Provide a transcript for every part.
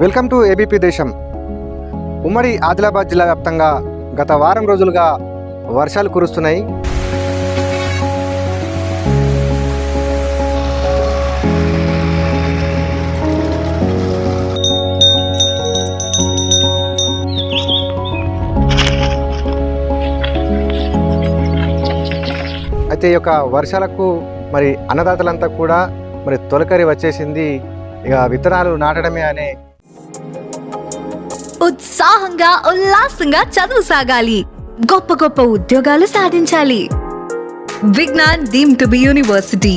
Welcome to ABP దేశం. ఉమ్మడి ఆదిలాబాద్ జిల్లా వ్యాప్తంగా గత వారం రోజులుగా వర్షాలు కురుస్తున్నాయి. అయితే ఈ యొక్క వర్షాలకు మరి అన్నదాతలంతా కూడా మరి తొలకరి వచ్చేసింది. ఇక విత్తనాలు నాటడమే అనే ఉత్సాహంగా ఉల్లాసంగా చదువు సాగాలి, గొప్ప గొప్ప ఉద్యోగాలు సాధించాలి. Vignan deemed to be university.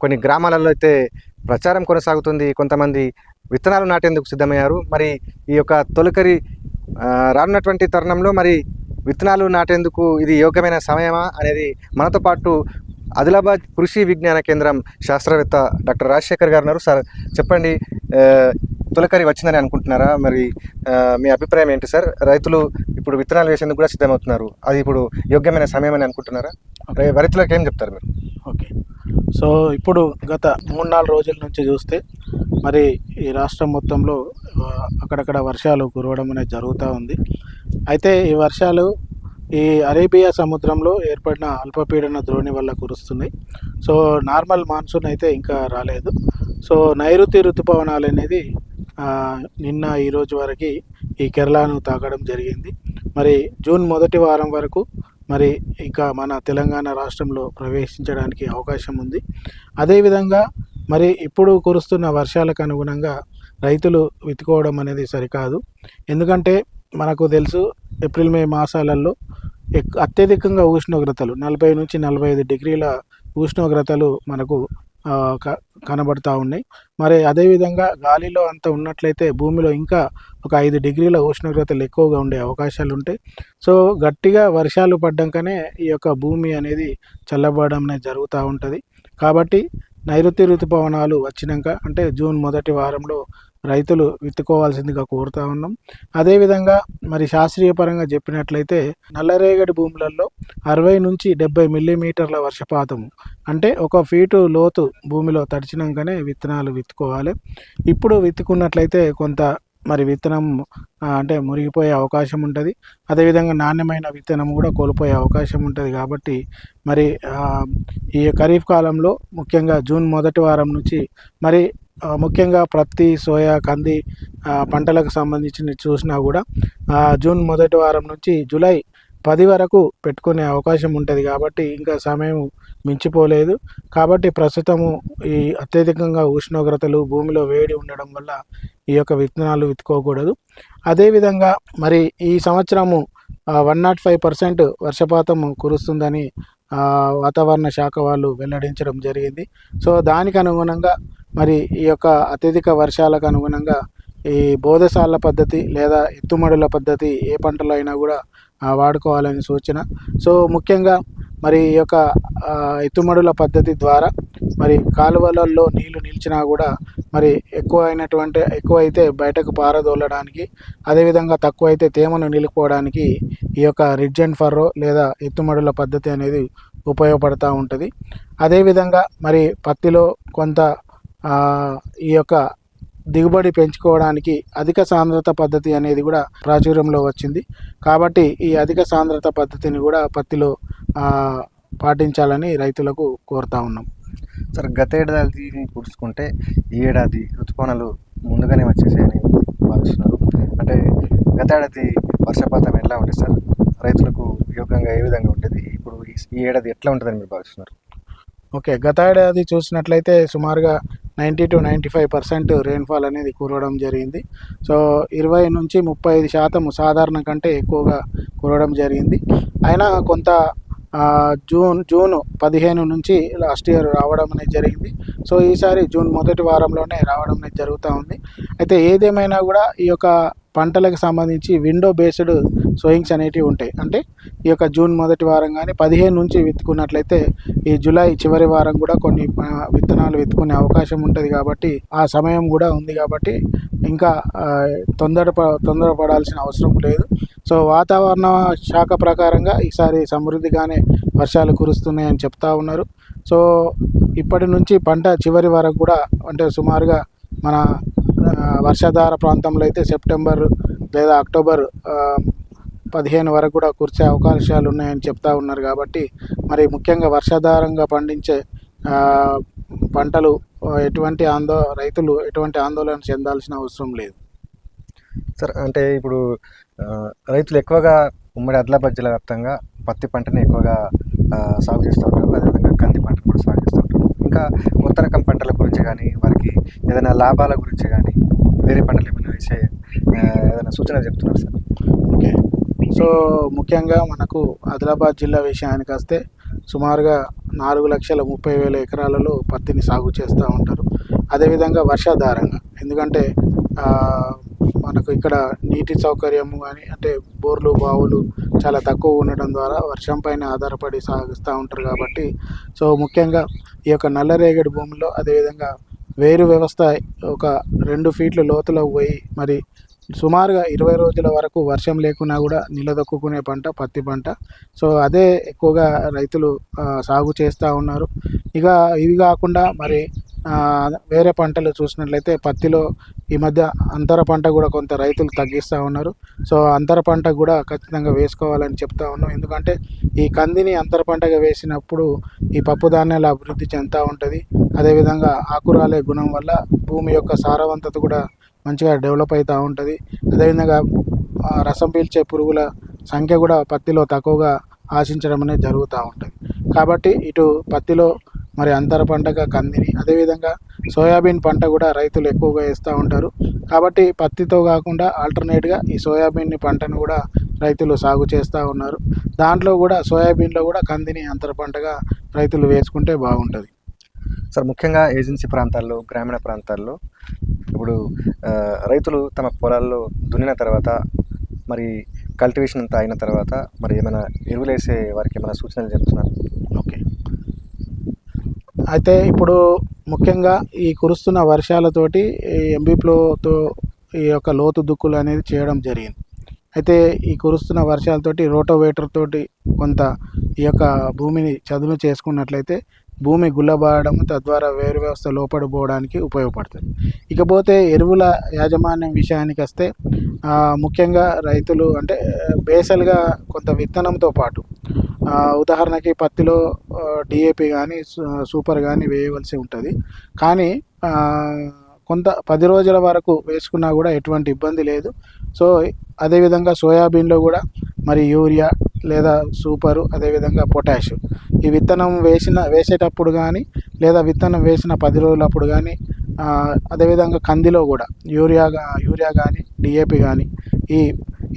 కొన్ని గ్రామాలలో అయితే ప్రచారం కొనసాగుతుంది. కొంతమంది విత్తనాలు నాటేందుకు సిద్ధమయ్యారు. మరి ఈ యొక్క తొలకరి రానున్నటువంటి తరుణంలో మరి విత్తనాలు నాటేందుకు ఇది యోగ్యమైన సమయమా అనేది మనతో పాటు ఆదిలాబాద్ కృషి విజ్ఞాన కేంద్రం శాస్త్రవేత్త డాక్టర్ రాజశేఖర్ గారు ఉన్నారు. సార్ చెప్పండి, తొలకరి వచ్చిందని అనుకుంటున్నారా? మరి మీ అభిప్రాయం ఏంటి సార్? రైతులు ఇప్పుడు విత్తనాలు వేసేందుకు కూడా సిద్ధమవుతున్నారు. అది ఇప్పుడు యోగ్యమైన సమయం అని అనుకుంటున్నారా? రైతులకు ఏం చెప్తారు మీరు? ఓకే, సో ఇప్పుడు గత 3-4 రోజుల నుంచి చూస్తే మరి ఈ రాష్ట్రం మొత్తంలో అక్కడక్కడ వర్షాలు కురవడం అనేది జరుగుతూ ఉంది. అయితే ఈ వర్షాలు ఈ అరేబియా సముద్రంలో ఏర్పడిన అల్పపీడన ద్రోణి వల్ల కురుస్తున్నాయి. సో నార్మల్ మాన్సూన్ అయితే ఇంకా రాలేదు. సో నైరుతి ఋతుపవనాలు అనేది నిన్న ఈరోజు వరకు ఈ కేరళను తాకడం జరిగింది. మరి జూన్ మొదటి వారం వరకు మరి ఇంకా మన తెలంగాణ రాష్ట్రంలో ప్రవేశించడానికి అవకాశం ఉంది. అదేవిధంగా మరి ఇప్పుడు కురుస్తున్న వర్షాలకు అనుగుణంగా రైతులు విత్తుకోవడం అనేది సరికాదు. ఎందుకంటే మనకు తెలుసు, ఏప్రిల్ మే మాసాలలో అత్యధికంగా ఉష్ణోగ్రతలు 40 నుంచి 45 డిగ్రీల ఉష్ణోగ్రతలు మనకు కనబడుతూ ఉన్నాయి. మరి అదేవిధంగా గాలిలో అంత ఉన్నట్లయితే భూమిలో ఇంకా ఒక 5 డిగ్రీల ఉష్ణోగ్రతలు ఎక్కువగా ఉండే అవకాశాలు ఉంటాయి. సో గట్టిగా వర్షాలు పడ్డాకనే ఈ యొక్క భూమి అనేది చల్లబడడం అనేది జరుగుతూ ఉంటుంది. కాబట్టి నైరుతి ఋతుపవనాలు వచ్చినాక అంటే జూన్ మొదటి వారంలో రైతులు విత్తుకోవాల్సిందిగా కోరుతూ ఉన్నాం. అదేవిధంగా మరి శాస్త్రీయ పరంగా చెప్పినట్లయితే నల్లరేగడి భూములలో 60 నుంచి 70 మిల్లీమీటర్ల వర్షపాతము అంటే 1 ఫీటు లోతు భూమిలో తడిచినాకనే విత్తనాలు విత్తుకోవాలి. ఇప్పుడు విత్తుకున్నట్లయితే కొంత మరి విత్తనం అంటే మురిగిపోయే అవకాశం ఉంటుంది. అదేవిధంగా నాణ్యమైన విత్తనం కూడా కోల్పోయే అవకాశం ఉంటుంది. కాబట్టి మరి ఈ ఖరీఫ్ కాలంలో ముఖ్యంగా జూన్ మొదటి వారం నుంచి మరి ముఖ్యంగా ప్రత్తి, సోయా, కంది పంటలకు సంబంధించి చూసినా కూడా జూన్ మొదటి వారం నుంచి జూలై 10 వరకు పెట్టుకునే అవకాశం ఉంటుంది. కాబట్టి ఇంకా సమయం మించిపోలేదు. కాబట్టి ప్రస్తుతము ఈ అత్యధికంగా ఉష్ణోగ్రతలు భూమిలో వేడి ఉండడం వల్ల ఈ యొక్క విత్తనాలు విత్తుకోకూడదు. అదేవిధంగా మరి ఈ సంవత్సరము 105% వర్షపాతం కురుస్తుందని వాతావరణ శాఖ వాళ్ళు వెల్లడించడం జరిగింది. సో దానికి అనుగుణంగా మరి ఈ యొక్క అత్యధిక వర్షాలకు అనుగుణంగా ఈ బోధసాల పద్ధతి లేదా ఎత్తుమడుల పద్ధతి ఏ పంటలో అయినా కూడా వాడుకోవాలని సూచన. సో ముఖ్యంగా మరి ఈ యొక్క ఎత్తుమడుల పద్ధతి ద్వారా మరి కాలువలలో నీళ్లు నిలిచినా కూడా మరి ఎక్కువైతే బయటకు పారదోలడానికి, అదేవిధంగా తక్కువైతే తేమను నిలుపుకోవడానికి ఈ యొక్క రిడ్జ్ అండ్ ఫర్రో లేదా ఎత్తుమడుల పద్ధతి అనేది ఉపయోగపడుతూ ఉంటుంది. అదేవిధంగా మరి పత్తిలో కొంత ఈ యొక్క దిగుబడి పెంచుకోవడానికి అధిక సాంద్రత పద్ధతి అనేది కూడా ప్రాచుర్యంలో వచ్చింది. కాబట్టి ఈ అధిక సాంద్రత పద్ధతిని కూడా పత్తిలో పాటించాలని రైతులకు కోరుతా ఉన్నాం. సార్, గత ఏడాది చూసుకుంటే ఈ ఏడాది ఋతుపవనాలు ముందుగానే వచ్చేసాయని భావిస్తున్నారు. అంటే గత ఏడాది వర్షపాతం ఎట్లా ఉంటుంది సార్? రైతులకు యోగ్యంగా ఏ విధంగా ఉంటుంది? ఇప్పుడు ఈ ఏడాది ఎట్లా ఉంటుందని మీరు భావిస్తున్నారు? ఓకే, గత ఏడాది చూసినట్లయితే సుమారుగా 90 to 95% రెయిన్ఫాల్ అనేది కురవడం జరిగింది. సో 20 నుంచి 35% సాధారణ కంటే ఎక్కువగా కురవడం జరిగింది. అయినా కొంత జూన్ 15 నుంచి లాస్ట్ ఇయర్ రావడం అనేది జరిగింది. సో ఈసారి జూన్ మొదటి వారంలోనే రావడం అనేది జరుగుతూ ఉంది. అయితే ఏదేమైనా కూడా ఈ యొక్క పంటలకు సంబంధించి విండో బేస్డ్ సోయింగ్స్ అనేటివి ఉంటాయి. అంటే ఈ యొక్క జూన్ మొదటి వారం కానీ 15 నుంచి విత్తుకున్నట్లయితే ఈ జూలై చివరి వారం కూడా కొన్ని విత్తనాలు విత్తుకునే అవకాశం ఉంటుంది. కాబట్టి ఆ సమయం కూడా ఉంది. కాబట్టి ఇంకా తొందరపడాల్సిన అవసరం లేదు. సో వాతావరణ శాఖ ప్రకారంగా ఈసారి సమృద్ధిగానే వర్షాలు కురుస్తున్నాయని చెప్తా ఉన్నారు. సో ఇప్పటి నుంచి పంట చివరి వరకు కూడా అంటే సుమారుగా మన వర్షాధార ప్రాంతంలో అయితే సెప్టెంబర్ లేదా అక్టోబర్ 15 వరకు కూడా కురిసే అవకాశాలు ఉన్నాయని చెప్తా ఉన్నారు. కాబట్టి మరి ముఖ్యంగా వర్షాధారంగా పండించే పంటలు రైతులు ఎటువంటి ఆందోళన చెందాల్సిన అవసరం లేదు. సార్ అంటే ఇప్పుడు రైతులు ఎక్కువగా ఉమ్మడి ఆదిలాబాద్ జిల్లా వ్యాప్తంగా పత్తి పంటని ఎక్కువగా సాగు చేస్తూ ఉంటారు. అదేవిధంగా కంది పంటను కూడా సాగు చేస్తూ ఉంటారు. ఇంకా కొత్త రకం పంటల గురించి కానీ వారికి ఏదైనా లాభాల గురించి కానీ వేరే పంటలు ఏమైనా వేసే ఏదైనా సూచన చెప్తున్నారు సార్? ఓకే. సో ముఖ్యంగా మనకు ఆదిలాబాద్ జిల్లా విషయానికి వస్తే సుమారుగా 4,30,000 ఎకరాలలో పత్తిని సాగు చేస్తూ ఉంటారు. అదేవిధంగా వర్షాధారంగా, ఎందుకంటే మనకు ఇక్కడ నీటి సౌకర్యం కానీ అంటే బోర్లు బావులు చాలా తక్కువ ఉండడం ద్వారా వర్షం పైన ఆధారపడి సాగిస్తూ ఉంటారు. కాబట్టి సో ముఖ్యంగా ఈ యొక్క నల్లరేగడి భూమిలో అదేవిధంగా వేరు వ్యవస్థ ఒక 2 ఫీట్ల లోతులో పోయి మరి సుమారుగా 20 రోజుల వరకు వర్షం లేకున్నా కూడా నిలదొక్కునే పంట పత్తి పంట. సో అదే ఎక్కువగా రైతులు సాగు చేస్తూ ఉన్నారు. ఇక ఇవి కాకుండా మరి వేరే పంటలు చూసినట్లయితే పత్తిలో ఈ మధ్య అంతర పంట కూడా కొంత రైతులు తగ్గిస్తూ ఉన్నారు. సో అంతర పంట కూడా ఖచ్చితంగా వేసుకోవాలని చెప్తా ఉన్నాం. ఎందుకంటే ఈ కందిని అంతర పంటగా వేసినప్పుడు ఈ పప్పు ధాన్యాల అభివృద్ధి చెందుతూ ఉంటుంది. అదేవిధంగా ఆకురాలే గుణం వల్ల భూమి యొక్క సారవంతత కూడా మంచిగా డెవలప్ అవుతూ ఉంటుంది. అదేవిధంగా రసం పీల్చే పురుగుల సంఖ్య కూడా పత్తిలో తక్కువగా ఆశించడం అనేది జరుగుతూ ఉంటుంది. కాబట్టి ఇటు పత్తిలో మరి అంతర పంటగా కందిని, అదేవిధంగా సోయాబీన్ పంట కూడా రైతులు ఎక్కువగా వేస్తూ ఉంటారు. కాబట్టి పత్తితో కాకుండా ఆల్టర్నేట్గా ఈ సోయాబీన్ పంటను కూడా రైతులు సాగు చేస్తూ ఉన్నారు. దాంట్లో కూడా సోయాబీన్లో కూడా కందిని అంతర పంటగా రైతులు వేసుకుంటే బాగుంటుంది. సార్ ముఖ్యంగా ఏజెన్సీ ప్రాంతాల్లో గ్రామీణ ప్రాంతాల్లో ఇప్పుడు రైతులు తమ పొలాల్లో దున్నిన తర్వాత మరి కల్టివేషన్ అంతా అయిన తర్వాత మరి ఏమైనా ఎరువులు వేసే వారికి ఏమైనా సూచనలు చెప్తున్నారు? ఓకే. అయితే ఇప్పుడు ముఖ్యంగా ఈ కురుస్తున్న వర్షాలతోటి ఎంబీప్లోతో ఈ యొక్క లోతు దుక్కులు అనేది చేయడం జరిగింది. అయితే ఈ కురుస్తున్న వర్షాలతోటి రోటోవేటర్ తోటి కొంత ఈ యొక్క భూమిని చదును చేసుకున్నట్లయితే భూమి గుల్లబారడం, తద్వారా వేరు వ్యవస్థ లోపడిపోవడానికి ఉపయోగపడుతుంది. ఇకపోతే ఎరువుల యాజమాన్యం విషయానికి వస్తే ముఖ్యంగా రైతులు అంటే బేసల్గా కొంత విత్తనంతో పాటు ఉదాహరణకి పత్తిలో డిఏపి కానీ సూపర్ కానీ వేయవలసి ఉంటుంది. కానీ కొంత 10 రోజుల వరకు వేసుకున్నా కూడా ఎటువంటి ఇబ్బంది లేదు. సో అదేవిధంగా సోయాబీన్లో కూడా మరి యూరియా లేదా సూపరు, అదేవిధంగా పొటాష్ ఈ విత్తనం వేసేటప్పుడు కానీ లేదా విత్తనం వేసిన 10 రోజులప్పుడు కానీ, అదేవిధంగా కందిలో కూడా యూరియా కానీ డిఏపి కానీ ఈ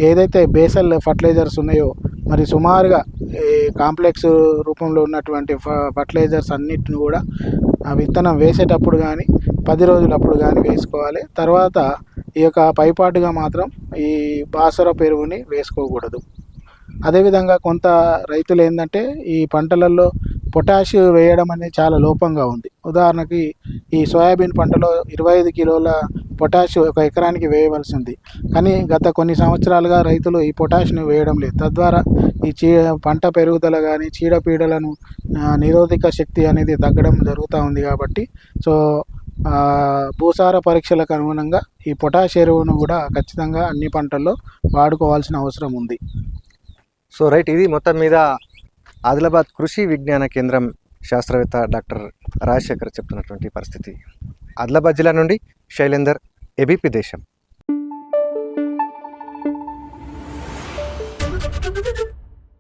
ఏదైతే బేసల్ ఫర్టిలైజర్స్ ఉన్నాయో మరి సుమారుగా ఈ కాంప్లెక్స్ రూపంలో ఉన్నటువంటి ఫర్టిలైజర్స్ అన్నిటిని కూడా ఆ విత్తనం వేసేటప్పుడు కానీ 10 రోజులప్పుడు కానీ వేసుకోవాలి. తర్వాత ఈ యొక్క పైపాటుగా మాత్రం ఈ బాసర పెరుగుని వేసుకోకూడదు. అదేవిధంగా కొంత రైతులు ఏంటంటే ఈ పంటలలో పొటాష్ వేయడం అనేది చాలా లోపంగా ఉంది. ఉదాహరణకి ఈ సోయాబీన్ పంటలో 25 కిలోల పొటాష్ ఒక ఎకరానికి వేయవలసి ఉంది. కానీ గత కొన్ని సంవత్సరాలుగా రైతులు ఈ పొటాష్ను వేయడం లేదు. తద్వారా ఈ పంట పెరుగుదల కానీ చీడపీడలను నిరోధక శక్తి అనేది తగ్గడం జరుగుతూ ఉంది. కాబట్టి సో భూసార పరీక్షలకు అనుగుణంగా ఈ పొటాష్ ఎరువును కూడా ఖచ్చితంగా అన్ని పంటల్లో వాడుకోవాల్సిన అవసరం ఉంది. సో రైట్, ఇది మొత్తం మీద ఆదిలాబాద్ కృషి విజ్ఞాన కేంద్రం శాస్త్రవేత్త డాక్టర్ రాజశేఖర్ చెప్తున్నటువంటి పరిస్థితి. ఆదిలాబాద్ జిల్లా నుండి శైలేందర్, ఏబీపీ దేశం.